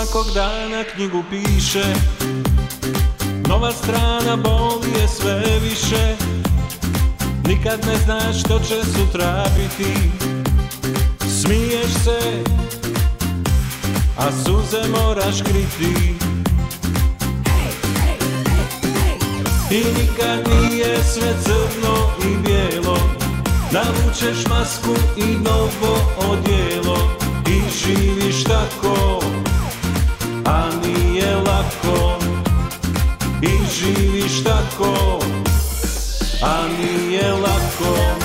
svakog dana knjigu piše, nova strana boli je sve više. Nikad ne znaš što će sutra biti. Smiješ se, a suze moraš kriti. I nikad nije sve crno i bijelo, navučeš masku i novo odijelo. I živiš tako, a nije lako. I živiš tako, a nije lako.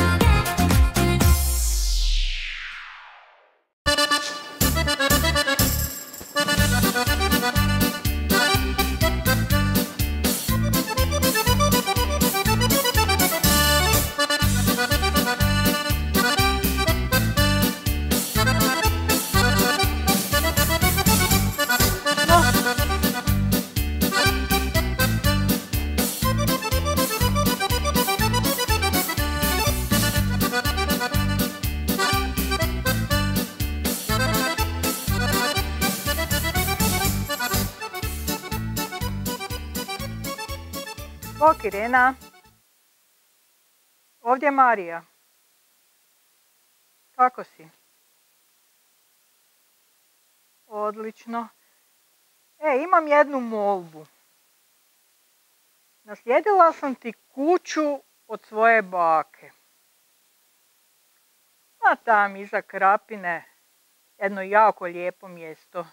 Bok Irena, ovdje je Marija. Kako si? Odlično. Imam jednu molbu. Naslijedila sam ti kuću od svoje bake. A tam iza Krapine, jedno jako lijepo mjesto.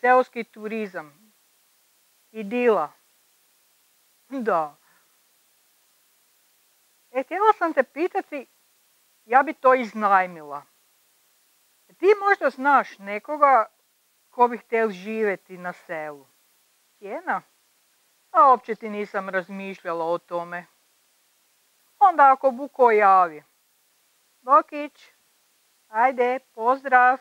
Seoski turizam. Idila. Da. Htjela sam te pitati, ja bi to iznajmila. Ti možda znaš nekoga ko bi htjel živjeti na selu? Cijena? A uopće ti nisam razmišljala o tome. Onda ako Buko javi. Bokić, ajde, pozdrav.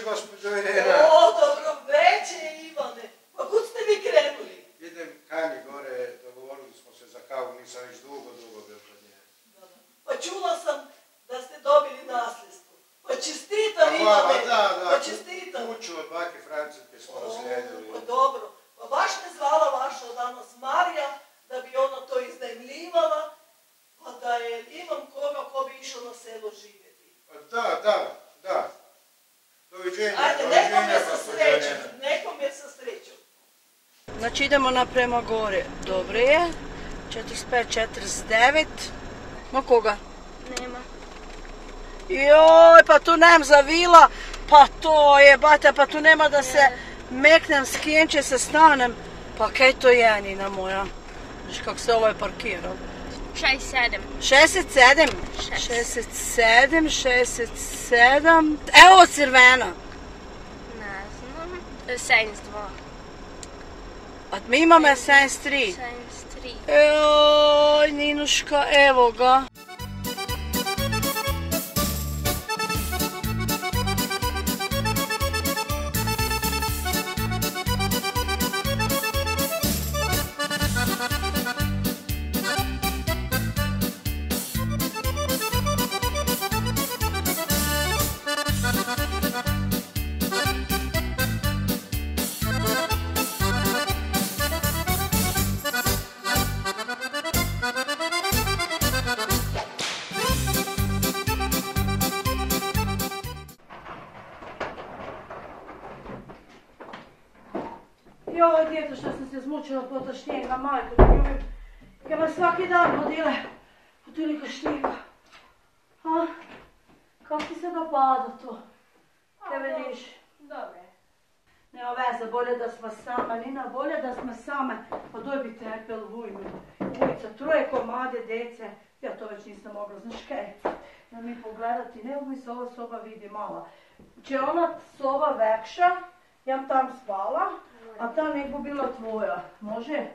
Gospođo Irena. Dobro večer, Ivane. Pa kud ste vi krenuli? Idem Kani gore, dogovorili smo se za kavu, nisam već dugo bio kod nje. Pa čula sam da ste dobili nasljedstvo. Pa čestitam, Ivane. Pa čestitam. Kuću od bake Francinke smo naslijedili. Pa dobro. Pa baš me zvala vaša danas Marija, da bi ona to iznajmljivala, pa da je imam koga ko bi išao na selo živjeti. Da. Doviđenja. Ajde, nekom je sa srećom. Znači idemo naprema gore. Dobro je. 45, 49. Ma koga? Nema. Joj, pa tu nem za vila. Pa to je, bata, pa tu nema da se meknem, skjenče se stanem. Pa kaj to je, Nina moja? Znaš kako se ovo je parkirao? 67. 67? 67. Evo crvena. Ne znam. 72. A mi imamo 73. 73. Joj, Ninuška, evo ga. Joj, djeto, što sam se zmučila po to šnjega, majko, da ljubim. Ja me svaki dan hodile u toliko šnjega. A? Kako ti se dopada to? Tebe niš? Dobre. Nema veze, bolje da smo same, Nina, bolje da smo same. Pa doj bi tepel, vujme. Vujica, 3 komade dece. Ja to već nisam mogla, znaš kaj? Da mi pogledati, ne mi se ova soba vidi mala. Če ona soba vekša, jam tam spala, a tam nek bo bila tvoja. Može?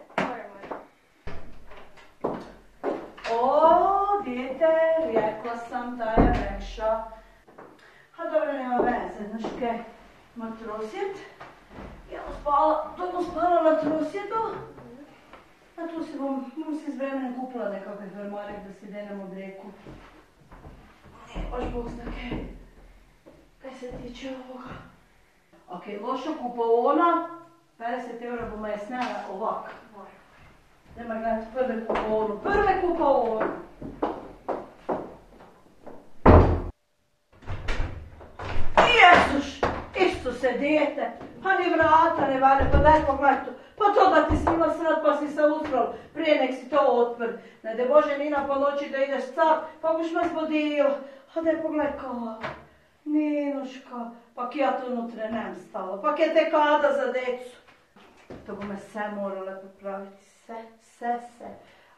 O, djete, rekla sam da je vekša. A dobro, nema veze, znaš kaj? Ima trosjet. Ja sam spala na trosjetu. A tu si bom si z vremenem kupila nekakve fermarek, da si denem od reku. Ne, baš Bog zna kaj se tiče ovoga. Ok, loša kupovona, 50 eura bom je snela ovak. Nema gledati prve kupovonu. Jezuš, Isuse, dijete, pa ni vrata ne vale, pa daj pogledaj tu. Pa to da ti snima srad pa si se usral, prije nek si to otpr. Ne de Bože Nina po noći da ideš cap, pa boš me zbudila. A daj pogledaj kako. Ninuška, pa ja tu unutra nem stala, pa kje te kada za decu. To bo me sve morale popraviti, sve.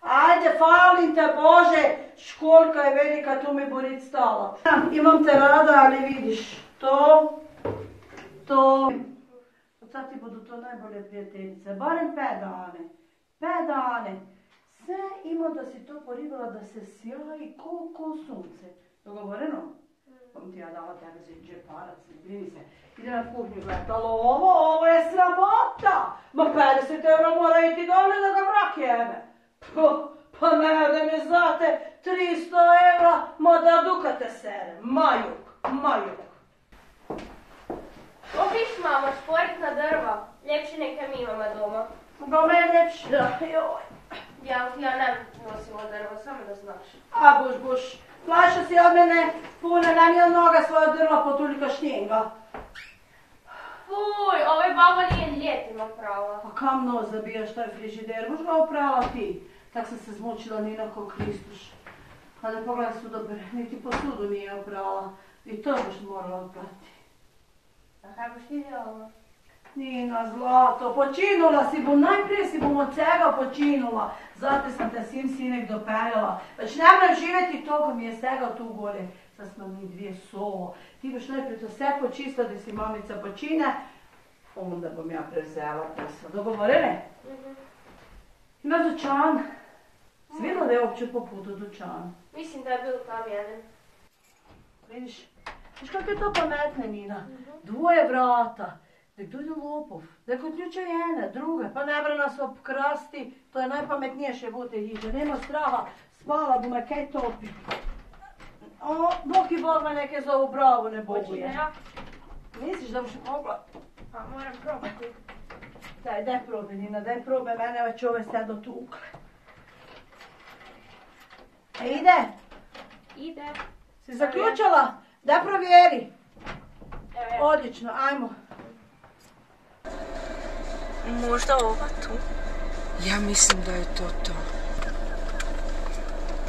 Ajde, falim te Bože, školjka je velika, tu mi borit stala. Imam te rada, ali vidiš, to. Od sad ti budu to najbolje prijateljice, barem 5 dane. 5 dane. Sve ima da si to poribila da se sjaji ko sunce. Dogovoreno? Kom ti ja dala tebe za džeparac, vidi se. Ide na kuhnju gledati, ali ovo je sramota. Ma 50 eura mora iti dole da ga vrak jebe. Pa ne, da mi znate, 300 eura, ma da dukate sere. Majuk. Opiš mama, šporit na drva. Ljepše neka mi imamo doma. Doma je ljepše, joj. Ja ne nosim od drva, samo da znaš. A buš. Plaša si od mene pune, nam je od noga svoja drva potulika šnjenga. Fuj, ovaj baba nije ljetima prava. Pa kam nos zabijaš taj frižider, možda ga oprala ti. Tak sam se zmučila Nina ko Kristuš. A da pogledaj su dobre, niti posudu nije oprala. I to boš morala oprati. A kako si djelala? Nina, zlato, počinula si bom, najprije si bom od svega počinula. Zato sam te sinek dopeljala. Već ne moram živjeti toliko mi je svega tu gore. Sad smo mi 2 solo. Ti boš najprije to sve počistila da si mamica počine. Onda bom ja prevzela posao. Dogovorene? Ima dućan. Si vidjela da je uopće po putu dućan? Mislim da je bil tam jedan. Vidiš? Viš kako je to pametne, Nina? 2 vrata. Nek dođe lopov, nek odključe jedna, druga, pa ne bre nas obkrasti, to je najpametnije še bute hiće, nema straha, spala bu me kaj topi. Bog i Bog me neke zovu bravo ne boguje. Hoće da ja? Misliš da bi mogla? Pa moram probati. Daj probe, Nina, daj probe, mene već ove sve dotukle. Ide? Ide. Si zaključala? Daj provjeri. Evo ja. Odlično, ajmo. Možda ova tu? Ja mislim da je to.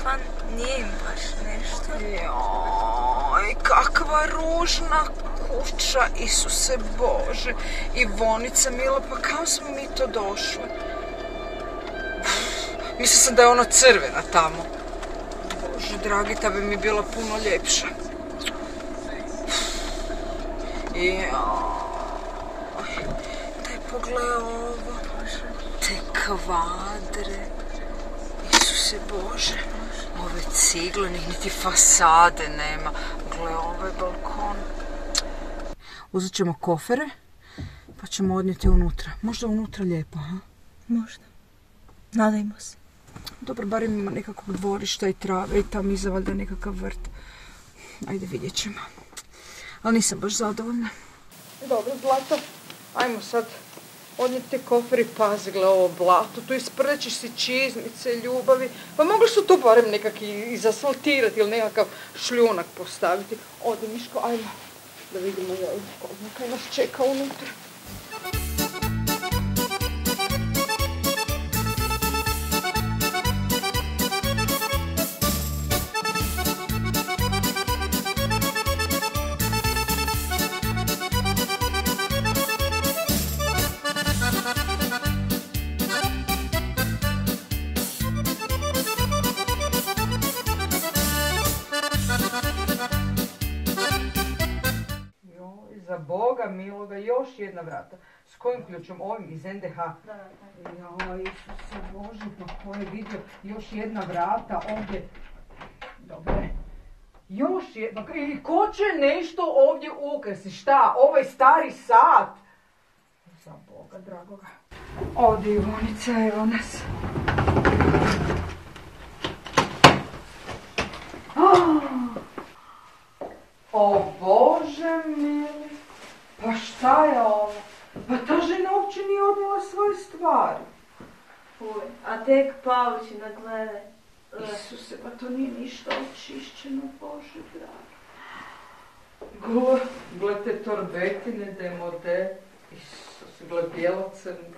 Pa nije im baš nešto. Joj, kakva ružna kuća, Isuse Bože. Ivonica mila, pa kao smo mi to došli? Mislila sam da je ona crvena tamo. Bože dragi, ta bi mi bila puno ljepša. Pogledaj ovo, te kvadre, Isuse Bože, ove cigle, niti fasade nema, gledaj ovaj balkon. Uzet ćemo kofere, pa ćemo odnijeti unutra. Možda unutra lijepo, ha? Možda. Nadajmo se. Dobro, bar imamo nekakvog dvorišta i trave i tam iza valjda nekakav vrt. Ajde, vidjet ćemo. Ali nisam baš zadovoljna. Dobro, Zlato, ajmo sad. Odnijeti te kofer i pazi, gle ovo blato, tu isprlećiš si čizmice, ljubavi. Pa mogli su tu barem nekak izasfaltirati ili nekakav šljunak postaviti. Odi Miško, ajmo da vidimo kaj nas čeka unutra. za Boga miloga, još jedna vrata. S kojim ključom? Ovim iz NDH? Da. Joj, Isuse Bože, pa ko je vidio? Još jedna vrata ovdje. Dobre. Još jedna. I ko će nešto ovdje ukrasti? Šta? Ovaj stari sat? Za Boga dragoga. Ovdje Ivonica, evo nas. O Bože mili, pa šta je ovo? Pa ta žena uopće nije odnijela svoje stvari. Uj, a tek paučina, gledaj. Isuse, pa to nije ništa očišćeno, Bože dragi. Gle te torbetine, demode. Isuse, gle bijelo-crne.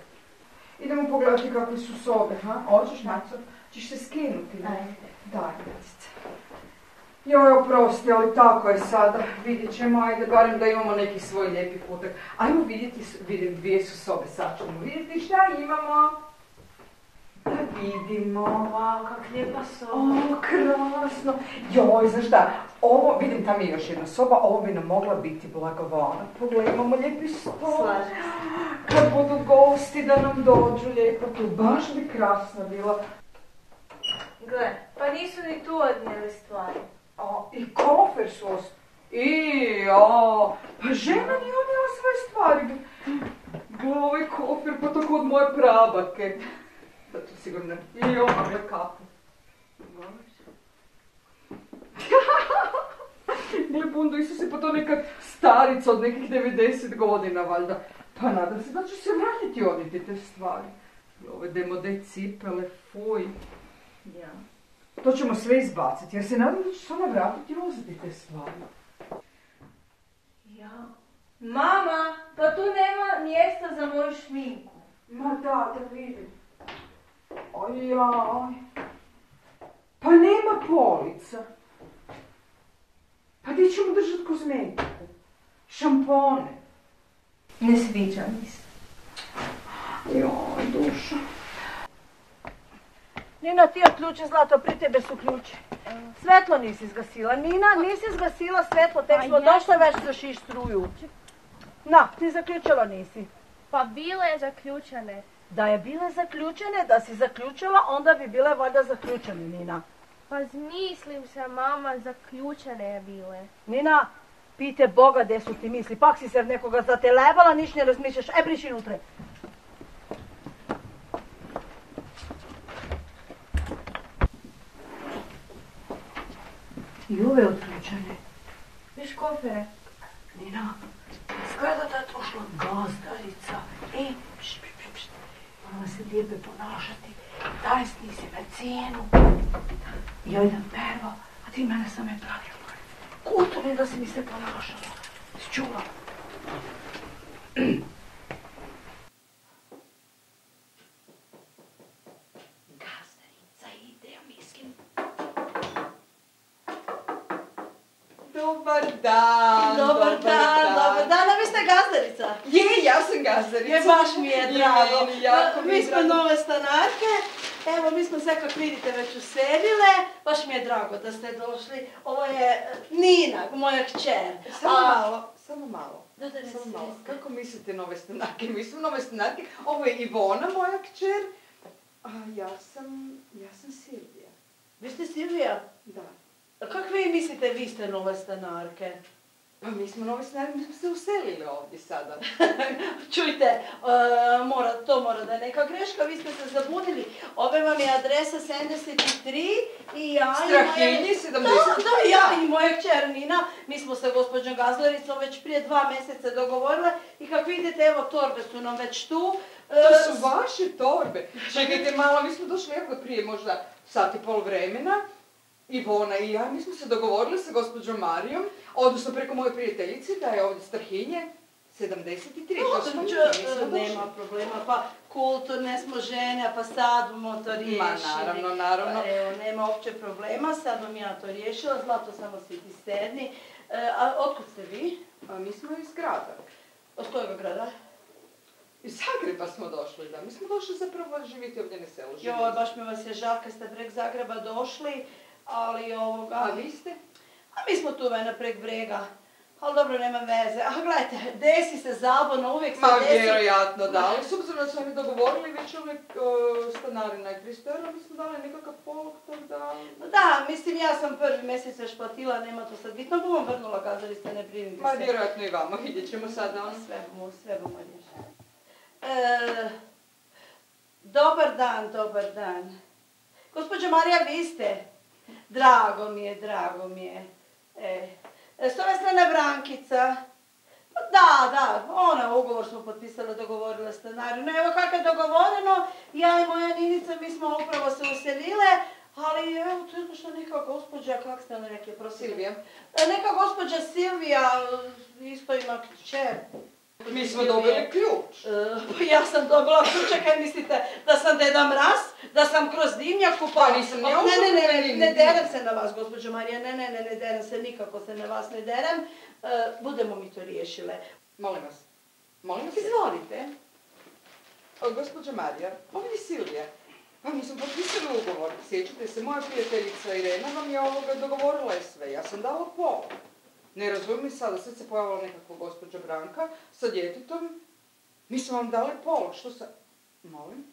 Idemo pogledati kakve su sobe, ha? Hoćeš, Maco? Ćeš se skinuti, ne? Daj, Macice. Joj, oprosti, ali tako je sada. Vidjet ćemo, ajde, barem da imamo neki svoj lijepi kutak. Ajmo vidjeti dvije su sobe, sad ćemo vidjeti šta imamo. Da vidimo. Wow, kak lijepa soba. O, krasno. Joj, znaš šta, ovo, vidim tam je još jedna soba, ovo bi nam mogla biti blagovana. Pogledaj, imamo lijepi stol. Slažem. Kad budu gosti da nam dođu lijepo, tu baš bi krasna bila. Gle, pa nisu ni tu odnijeli stvari. I kofer su pa žena nije odnijela svoje stvari. Gle, ovaj kofer, pa tako od moje prabake. Da to sigurno ne. I ona gle kapu. Gle, bundo, Isuse, pa to neka starica od nekih 90 godina, valjda. Pa nadam se da ću se vratiti odnijeti te stvari. Ove demode cipele, fuj. Ja. To ćemo sve izbaciti, jer se nadam da ću se ona vratiti i uzeti te stvari. Ja. Mama, pa tu nema mjesta za moju šminku. Ma da vidim. Ojaj. Pa nema polica. Pa gdje ćemo držati kozmetiku? Šampone. Ne sviđa mi se. Joj, duša. Nina, ti ključe, Zlato, pri tebe su ključi. Svetlo nisi izgasila. Nina, nisi izgasila svetlo, tek smo došle već zašiš struju. Na, ti zaključila nisi. Pa bile je zaključene. Da je bile zaključene, da si zaključila, onda bi bile valjda zaključene, Nina. Pa zmislim se, mama, zaključene je bile. Nina, pite Boga gdje su ti misli. Pak si se nekoga zatelebala, niš ne razmišljaš. Priši unutra. I ove otključene. Viš kofere? Nina, izgleda da je došla gazdarica. Moramo se lijepe ponašati. Daj snisi me cijenu. Ja idem prvo, a ti mene same pravi. Kulturno da si mi se ponašala. Si čula? Gazdarica ide, ja mislim. Dobar dan. Dobar dan, a vi ste gazdarica? Je, ja sam gazdarica. Baš mi je drago. Mi smo drago. nove stanarke. Evo, mi smo sve, kako vidite, već uselile. Baš mi je drago da ste došli. Ovo je Nina, moja kćer. Samo malo. Da, Samo malo. Kako mislite nove stanarke? Mi smo nove stanarke. Ovo je Ivona, moja kćer. A ja sam Silvija. Vi ste Silvija? Da. A kako vi mislite, vi ste nove stanarke? Pa mi smo nove stanarke, mi smo se uselili ovdje sada. Čujte, to mora da je neka greška, vi ste se zabudili. Ove vam je adresa 73 i ja i moja... Strahinji 70. Da, ja i moja kćer Nina, mi smo sa gospođom Gazlaricom već prije 2 mjeseca dogovorile i kako vidite, evo, torbe su nam već tu. To su vaše torbe. Čekajte malo, mi smo došli prije možda sat i pol vremena. Ivona i ja, mi smo se dogovorili sa gospođom Marijom, odnosno preko moje prijateljice, da je ovdje Strahinje 73. Nema problema, pa kulturne smo žene, pa sad bomo to riješili. Ma naravno. Evo, nema uopće problema, sad bom ja to riješila, Zlato samo si ti sedni. A otkud ste vi? Mi smo iz grada. Od kojega grada? Iz Zagreba smo došli, da. Mi smo došli zapravo živjeti ovdje na selu. Joj, baš mi vas je žal kad ste prek Zagreba došli, ali ovoga... A vi ste? A mi smo tu vena prek brega. Ali dobro, nema veze. A gledajte, desi se zabuna, uvijek se Ma desi. vjerojatno da, ali s obzirom da smo mi dogovorili već stanarina i 300 eura, mi smo dali nekakav polog, tako da... Da, mislim, ja sam prvi mjesec već platila, nema to sad bitno, bom vrnula kazalište, ne brinite se. Ma vjerojatno i vama, vidjet ćemo sada ono. Sve bomo riješiti. Dobar dan. Gospođo Marija, vi ste? Drago mi je. S ove strane Brankica. Da, ona ugovor smo potpisala, dogovorila stanarinu. Evo kako je dogovoreno, ja i moja Ninica, mi smo upravo se uselile, ali evo, to je došla neka gospođa, kak ste ona rekli, Silvija. Neka gospođa Silvija, isto ima kćer. Mi smo dobili ključ. Ja sam dobila ključe, kaj mislite, da sam Deda Mraz, da sam kroz dimnjak kupala. Pa nisam ja Ne derem se na vas, gospođo Marija, ne derem se, nikako se na vas ne derem. Budemo mi to riješile. Molim vas. Izvolite. Gospođa Marija, ovdje je Silvija. Mi smo potpisali ugovor. Sjećate se, moja prijateljica Irena vam je dogovorila je sve. Ja sam dala pola. Ne razumijem sada, sad se pojavila nekakva gospođa Branka sa djetetom. Mi smo vam dali pola, što sa... Molim?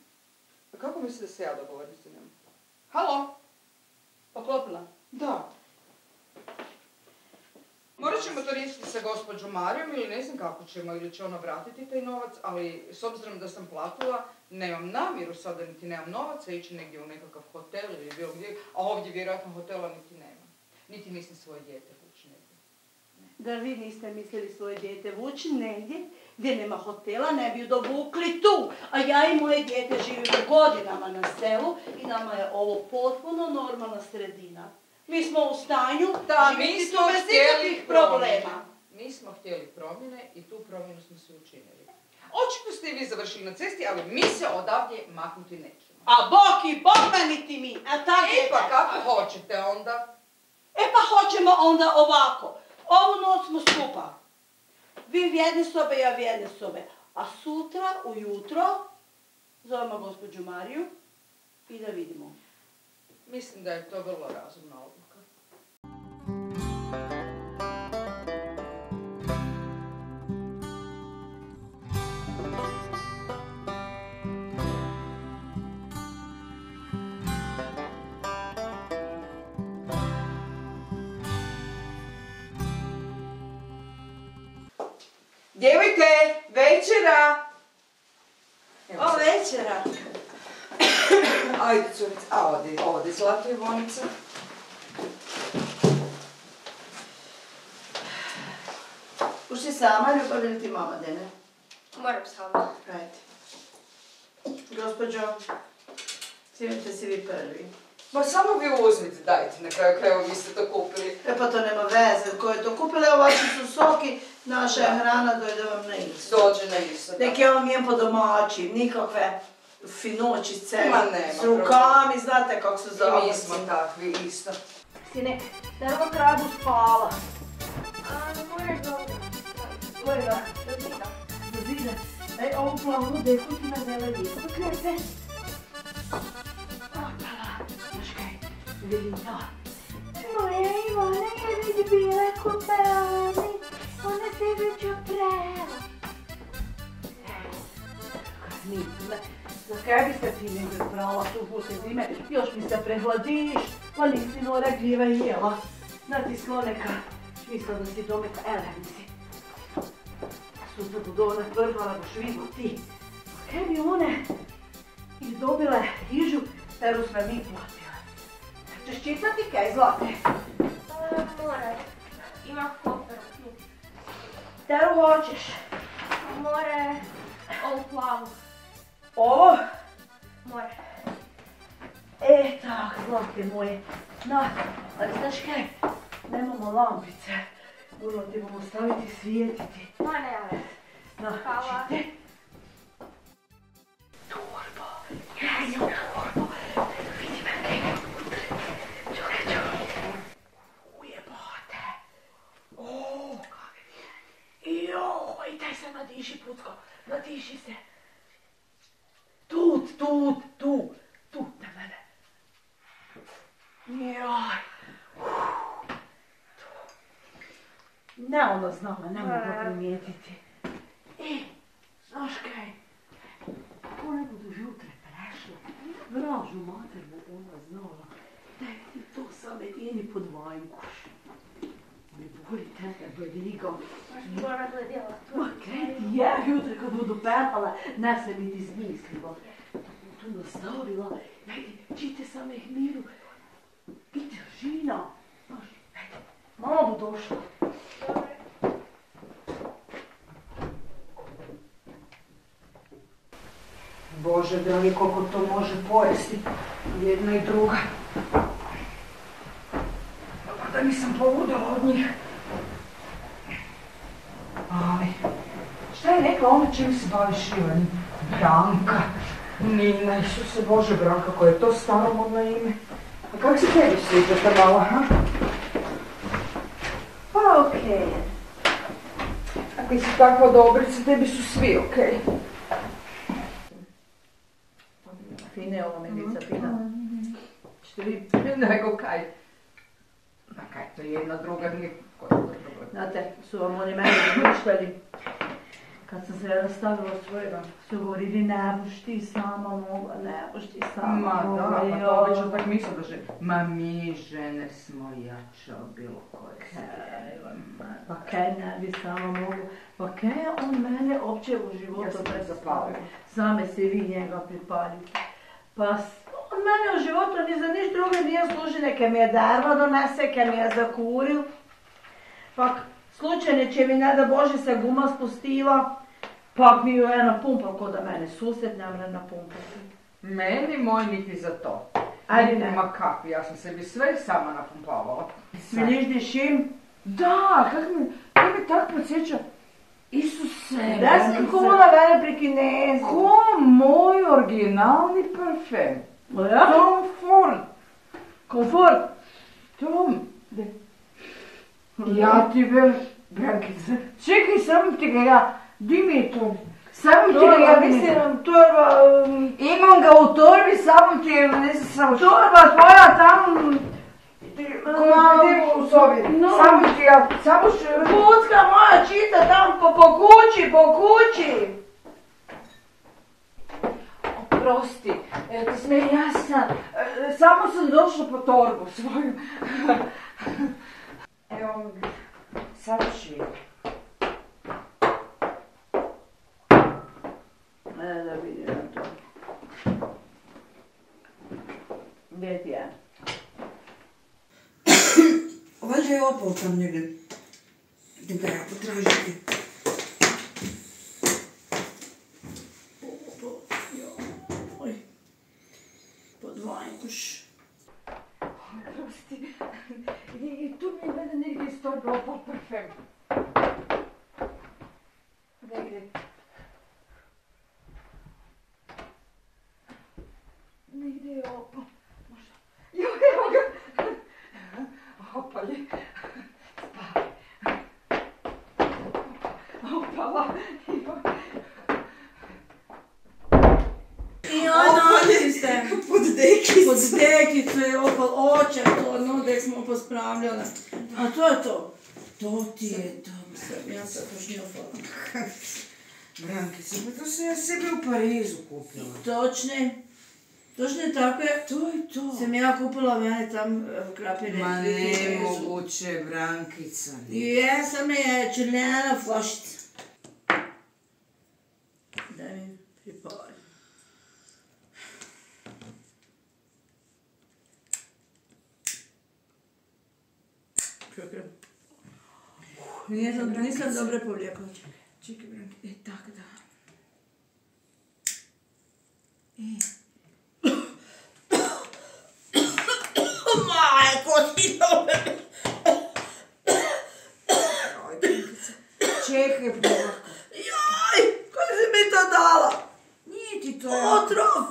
Kako mislite da se ja dogovorim sa njom? Halo? Poklopila? Da. Morat ćemo to riješiti sa gospođom Marijom ili ne znam kako ćemo, ili će ona vratiti taj novac, ali s obzirom da sam platila, nemam namjeru sada, niti nemam novaca, ići negdje u nekakav hotel ili bilo gdje, a ovdje vjerojatno hotela niti nema. Niti mislim svoje dijete vući negdje. Da vi niste mislili svoje dijete vući negdje gdje nema hotela, ne bi ju dovukli tu. A ja i moje dijete živimo godinama na selu i nama je ovo potpuno normalna sredina. Mi smo u stanju živjeti tu bez ikakvih problema. Mi smo htjeli promjene i tu promjenu smo se učinili. Očito ste i vi završili na cesti, ali mi se odavdje maknuti nećemo. A bok i bok niti mi, a tak je. Pa kako hoćete onda? Pa hoćemo onda ovako. Ovu noć smo skupa. Vi v jedne sobe, ja v jedne sobe. A sutra, ujutro, zovemo gospođu Mariju i da vidimo. Mislim da je to vrlo razumna odluka. Djevojke, večera! O, večera! Ajde, curice, a ovdje zlato i vonica. Uši sama, ljubav ili ti mama, Dene? Moram sama. Ajde. Gospođo, svinite si vi prvi. Ma samo vi uzmite, dajte, na kraju krajeva vi ste to kupili. Pa to nema veze, ko je to kupila, evo vaši su soki, naša je hrana, dojde vam na isto. Dođe na isto, da. Nek je vam jem po domaći, nikakve finočice, Ma nema s rukami, znate kako su I zavrci. mi smo takvi isto. Sine, drva kradu spala. Moraš dobro. Kolega, do zida. Daj ovu plavnu deku ti na zeleni. Pokrijete. Znaš kaj, vidim to. Moja Ivana je već bila kupelani. Ona se već oprela. Nisme. Za kaj bi se ti ne prala tu pute zime? Još mi se prehladiš. Pa nisi nora gljiva jela. Natislo neka. Mislila da si domeka, si. Sutra budu one prvala, boš vidio ti. Kaj bi one izdobile hižu, teru sve mi platile. Češ čitati kaj, Zlate? Mora. Ima koper. Teru hoćeš? More ovu plavu. Ovo? More. Tak, Zlate moje. Na, ali znaš kaj? Nemamo lampice. Urlo ti bomo staviti svijetiti. Ma ne, Na, hvala. čite. Turbo. Ja idem na turbo. Vidi me kaj je unutra. Čekaj. Ujebote. O, kakvi je. Joj, daj se nadiši, Pucko. Nadiši se. Tu, na mene. Joj. Ne ono znala, ne mogu primijetiti. Znaš kaj? Ko ne budu jutre prešla, vražu maternu ona znala, da je ti to sam jedini pod vajnkuš. Ne boli tebe, briga. Moram gledjela to. Ma kaj ti je, jutre kad budu pepala, ne se mi ti zmislila. Tu nastavila, ajde, čite same ih miru. Ide žina. Znaš, ajde, mama bu došla. Bože, dragi, koliko to može pojesti, jedna i druga. Pa da nisam poludila od njih. Ali, šta je rekla ona čim se baviš, Ivani? Branka. Nina, Isuse Bože, Branka, koje je to staromodno ime. A kako se tebi sviđa ta mala, ha? Pa okej. Ako si takva dobrica, tebi su svi okej. Fine je ova medica, fina. Ćete vi nego kaj? Pa kaj, to je jedna druga, nije koja je druga. Znate, su vam oni meni mišljali. Kad sam se rastavila svojega, su govorili ne boš ti sama mogla, ne boš ti sama mogla. Ma da, pa to obično tak misle da žene. Ma mi žene smo jače od bilo koje se. Pa kaj ne bi sama mogla? Pa kaj on mene opće u životu predstavlja? Same se vi njega pripalite. Pa on mene u životu ni za niš druge nije služi, neke mi je darva donese, ke mi je zakuril. Pa slučajno će mi ne da Bože se guma spustila, pa mi ju je napumpal ko da mene susjed ne mre napumpati. Meni moj niti za to. Ajde ne. Ma kako, ja sam sebi sve sama napumpavala. Smiliš dišim? Da, kako mi tak podsjeća. Isuse, Da sam ko na mene prikinezi. Ko moj originalni parfem. Ja? Tom Ford. Komfort? Tom. Ja ti veš, Brankice, čekaj, samo ti ga ja, di mi je to? Samo ti ga ja mislim, torba... Imam ga u torbi, samo ti je, ne znam samo što. Torba tvoja tam... U sobi, samo ti ja, samo što... Pucka moja čita tam po kući. Oprosti, ti sme jasna, samo sam došla po torbu svoju. Evo, sad ću. Da vidim na to. Gdje ti je? Valjda je opao tam negdje. Idem ga ja potražiti. Oj, podvajnkuš. Oprosti, i tu mi gleda negdje iz torbe opal parfem. Negdje. Negdje je opal. Možda. Evo ga. Opal je. Spavaj. Opala. I ono ste. Pod dekicu. Pod dekicu je opal oče, to dek smo pospravljali. A to je to. To ti je to. Ja sam to šnjofala. Brankice, pa to sam ja sebi u Parizu kupila. Točne takve. To je to. Sam ja kupila mene tam krapine. Ma nemoguće, Brankica. Jesam je črnjena flašica. Daj mi pripali. Nisam dobro povlijekala. Čekaj, Brankice, tak da. Majko ti dobre. Čekaj, polako. Jaj, kako si mi to dala? Nije ti to. Otrov!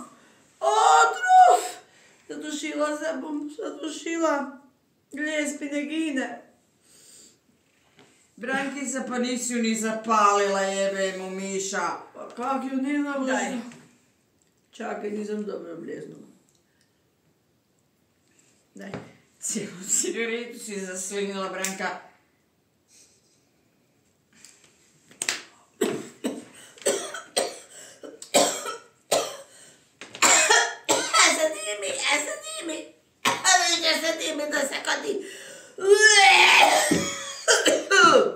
Zadušila se bom, zadušila ljespine gine. Brankica, pa nisi ju ni zapalila, jebe mu Miša. Pa kak ju nisam Daj. Čakaj, nisam dobro bljeznula. Daj. Cijelu cigaretu si zaslinila, Branka.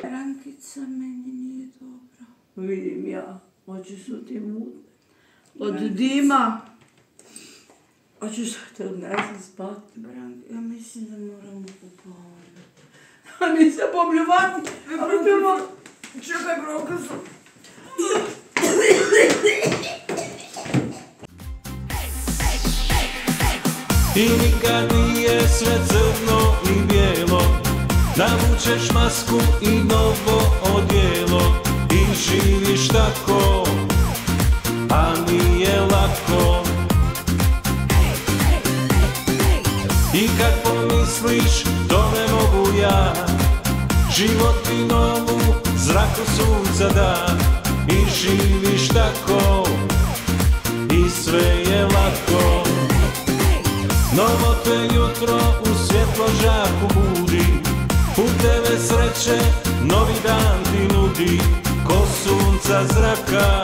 Rankica meni nije dobra. Vidim ja, oči su ti mutne. Od dima. Hoćeš te odnesem spati? Branka, ja mislim da moramo popavati. A mi se popljuvati. Čekaj, Branka sam. I nikad nije sve crno i bijelo, navučeš masku i novo odijelo i živiš tako, a nije lako. I kad pomisliš to ne mogu ja, život ti novu zraku sunca da i živiš tako i sve je lako. Novo te jutro u svjetlo žarku budi, u tebe sreće novi dan ti nudi, ko sunca zraka